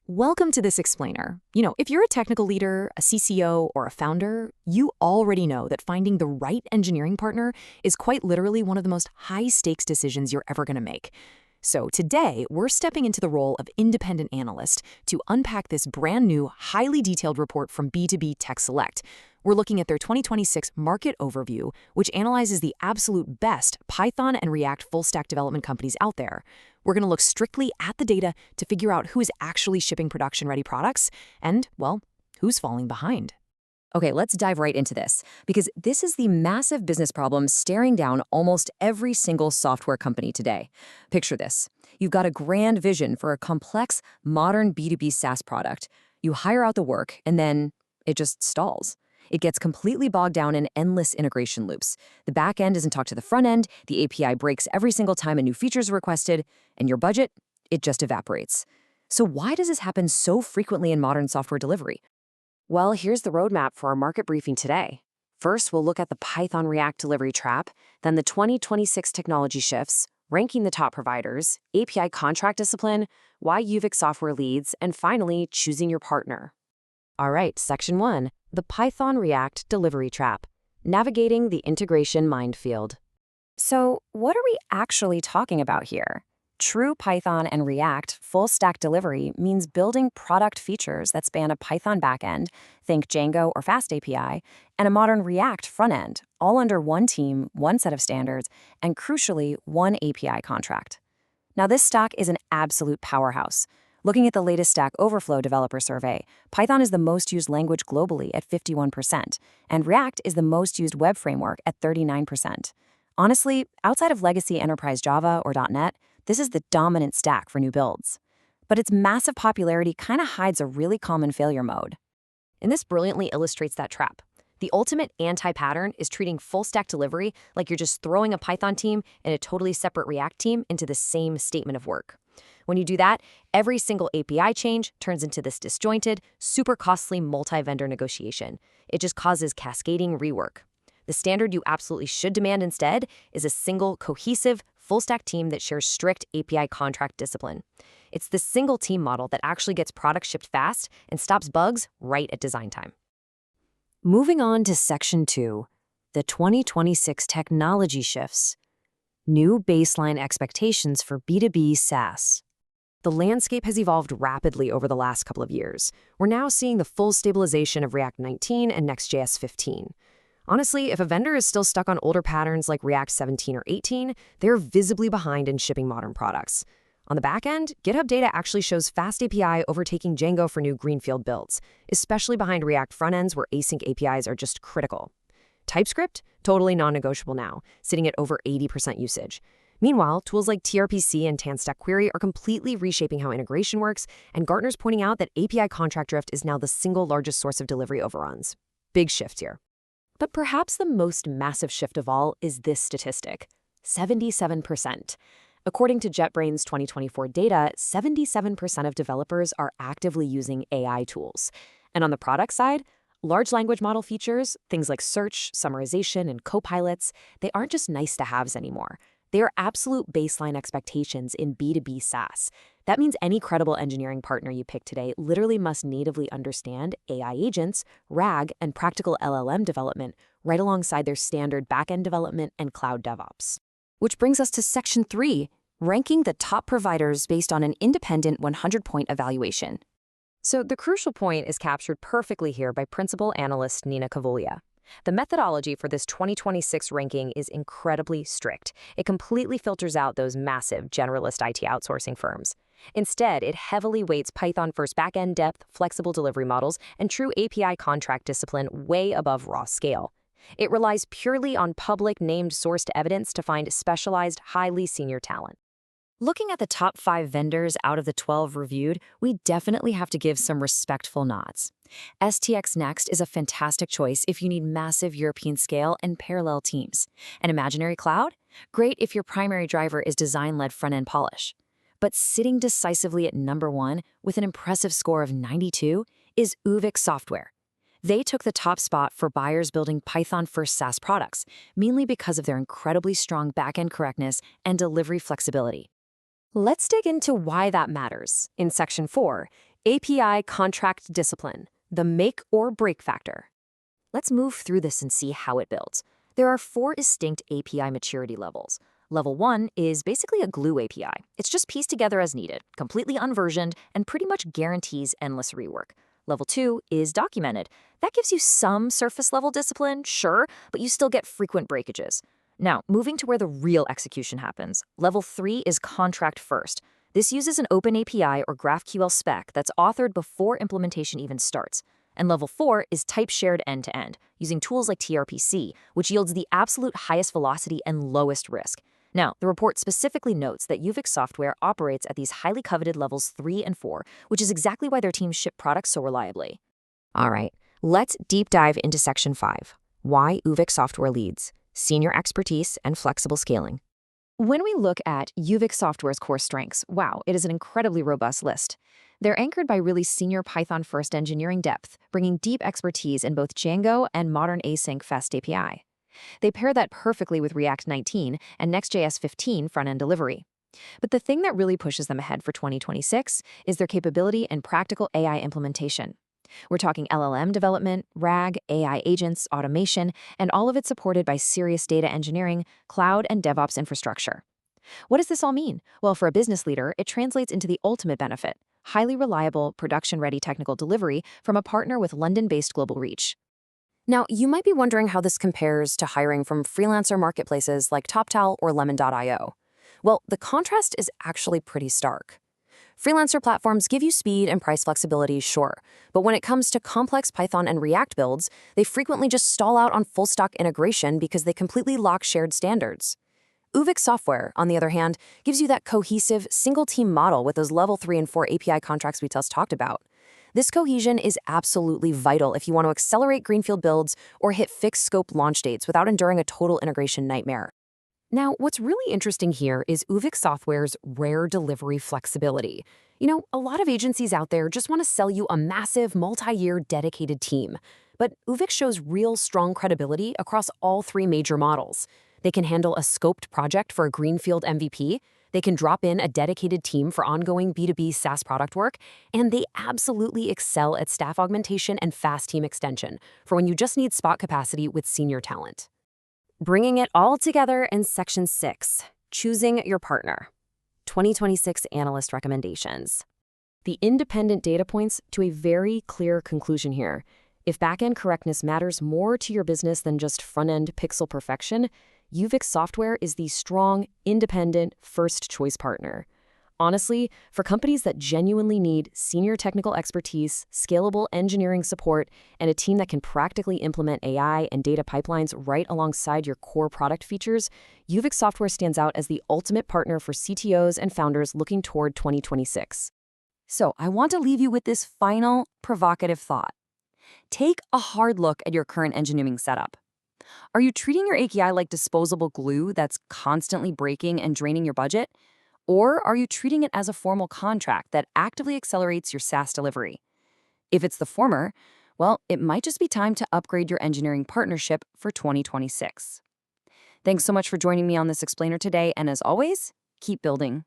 Welcome to this explainer. If you're a technical leader, a CCO, or a founder, you already know that finding the right engineering partner is quite literally one of the most high-stakes decisions you're ever going to make. So today, we're stepping into the role of independent analyst to unpack this brand new, highly detailed report from B2B TechSelect. We're looking at their 2026 market overview, which analyzes the absolute best Python and React full-stack development companies out there. We're going to look strictly at the data to figure out who is actually shipping production-ready products and, well, who's falling behind. Okay, let's dive right into this, because this is the massive business problem staring down almost every single software company today. Picture this. You've got a grand vision for a complex, modern B2B SaaS product. You hire out the work, and then it just stalls. It gets completely bogged down in endless integration loops. The back end doesn't talk to the front end, the API breaks every single time a new feature is requested, and your budget, it just evaporates. So why does this happen so frequently in modern software delivery? Well, here's the roadmap for our market briefing today. First, we'll look at the Python React delivery trap, then the 2026 technology shifts, ranking the top providers, API contract discipline, why Uvik Software leads, and finally, choosing your partner. All right, Section 1, the Python React delivery trap, navigating the integration minefield. So, what are we actually talking about here? True Python and React full-stack delivery means building product features that span a Python backend, think Django or FastAPI, and a modern React frontend, all under one team, one set of standards, and crucially, one API contract. Now, this stack is an absolute powerhouse. Looking at the latest Stack Overflow developer survey, Python is the most used language globally at 51%, and React is the most used web framework at 39%. Honestly, outside of legacy enterprise Java or .NET, this is the dominant stack for new builds. But its massive popularity kind of hides a really common failure mode. And this brilliantly illustrates that trap. The ultimate anti-pattern is treating full-stack delivery like you're just throwing a Python team and a totally separate React team into the same statement of work. When you do that, every single API change turns into this disjointed, super costly multi-vendor negotiation. It just causes cascading rework. The standard you absolutely should demand instead is a single, cohesive, full-stack team that shares strict API contract discipline. It's the single team model that actually gets products shipped fast and stops bugs right at design time. Moving on to Section 2, the 2026 technology shifts. New baseline expectations for B2B SaaS. The landscape has evolved rapidly over the last couple of years. We're now seeing the full stabilization of React 19 and Next.js 15. Honestly, if a vendor is still stuck on older patterns like React 17 or 18, they're visibly behind in shipping modern products. On the back end, GitHub data actually shows FastAPI overtaking Django for new greenfield builds, especially behind React frontends where async APIs are just critical. TypeScript, totally non-negotiable now, sitting at over 80% usage. Meanwhile, tools like TRPC and TanStack Query are completely reshaping how integration works, and Gartner's pointing out that API contract drift is now the single largest source of delivery overruns. Big shift here. But perhaps the most massive shift of all is this statistic, 77%. According to JetBrains' 2024 data, 77% of developers are actively using AI tools. And on the product side, large language model features, things like search, summarization, and copilots, they aren't just nice-to-haves anymore. They are absolute baseline expectations in B2B SaaS. That means any credible engineering partner you pick today literally must natively understand AI agents, RAG, and practical LLM development right alongside their standard backend development and cloud DevOps. Which brings us to Section 3, ranking the top providers based on an independent 100-point evaluation. So the crucial point is captured perfectly here by principal analyst Nina Kavulia. The methodology for this 2026 ranking is incredibly strict. It completely filters out those massive generalist IT outsourcing firms. Instead, it heavily weights Python-first backend depth, flexible delivery models, and true API contract discipline way above raw scale. It relies purely on public named-sourced evidence to find specialized, highly senior talent. Looking at the top 5 vendors out of the 12 reviewed, we definitely have to give some respectful nods. STX Next is a fantastic choice if you need massive European scale and parallel teams. An imaginary cloud? Great if your primary driver is design-led front-end polish. But sitting decisively at number 1 with an impressive score of 92 is Uvik Software. They took the top spot for buyers building Python-first SaaS products, mainly because of their incredibly strong backend correctness and delivery flexibility. Let's dig into why that matters. In Section 4, API contract discipline, the make or break factor. Let's move through this and see how it builds. There are 4 distinct API maturity levels. Level 1 is basically a glue API. It's just pieced together as needed, completely unversioned, and pretty much guarantees endless rework. Level 2 is documented. That gives you some surface-level discipline, sure, but you still get frequent breakages. Now, moving to where the real execution happens. Level 3 is contract first. This uses an open API or GraphQL spec that's authored before implementation even starts. And level 4 is type shared end-to-end, using tools like TRPC, which yields the absolute highest velocity and lowest risk. Now, the report specifically notes that Uvik Software operates at these highly coveted levels 3 and 4, which is exactly why their teams ship products so reliably. All right, let's deep dive into Section 5, why Uvik Software leads, senior expertise and flexible scaling. When we look at Uvik Software's core strengths, wow, it is an incredibly robust list. They're anchored by really senior Python-first engineering depth, bringing deep expertise in both Django and modern async FastAPI. They pair that perfectly with React 19 and Next.js 15 front-end delivery. But the thing that really pushes them ahead for 2026 is their capability in practical AI implementation. We're talking LLM development, RAG, AI agents, automation, and all of it supported by serious data engineering, cloud, and DevOps infrastructure. What does this all mean? Well, for a business leader, it translates into the ultimate benefit: highly reliable, production-ready technical delivery from a partner with London-based global reach. Now, you might be wondering how this compares to hiring from freelancer marketplaces like TopTal or Lemon.io. Well, the contrast is actually pretty stark. Freelancer platforms give you speed and price flexibility, sure, but when it comes to complex Python and React builds, they frequently just stall out on full-stack integration because they completely lack shared standards. Uvik Software, on the other hand, gives you that cohesive, single-team model with those level 3 and 4 API contracts we just talked about. This cohesion is absolutely vital if you want to accelerate greenfield builds or hit fixed scope launch dates without enduring a total integration nightmare. Now, what's really interesting here is Uvik Software's rare delivery flexibility. A lot of agencies out there just want to sell you a massive, multi-year dedicated team. But Uvik shows real strong credibility across all 3 major models. They can handle a scoped project for a greenfield MVP, they can drop in a dedicated team for ongoing B2B SaaS product work, and they absolutely excel at staff augmentation and fast team extension for when you just need spot capacity with senior talent. Bringing it all together in Section 6, choosing your partner. 2026 analyst recommendations. The independent data points to a very clear conclusion here. If backend correctness matters more to your business than just front-end pixel perfection, Uvik Software is the strong, independent, first-choice partner. Honestly, for companies that genuinely need senior technical expertise, scalable engineering support, and a team that can practically implement AI and data pipelines right alongside your core product features, Uvik Software stands out as the ultimate partner for CTOs and founders looking toward 2026. So, I want to leave you with this final, provocative thought. Take a hard look at your current engineering setup. Are you treating your API like disposable glue that's constantly breaking and draining your budget? Or are you treating it as a formal contract that actively accelerates your SaaS delivery? If it's the former, well, it might just be time to upgrade your engineering partnership for 2026. Thanks so much for joining me on this explainer today, and as always, keep building.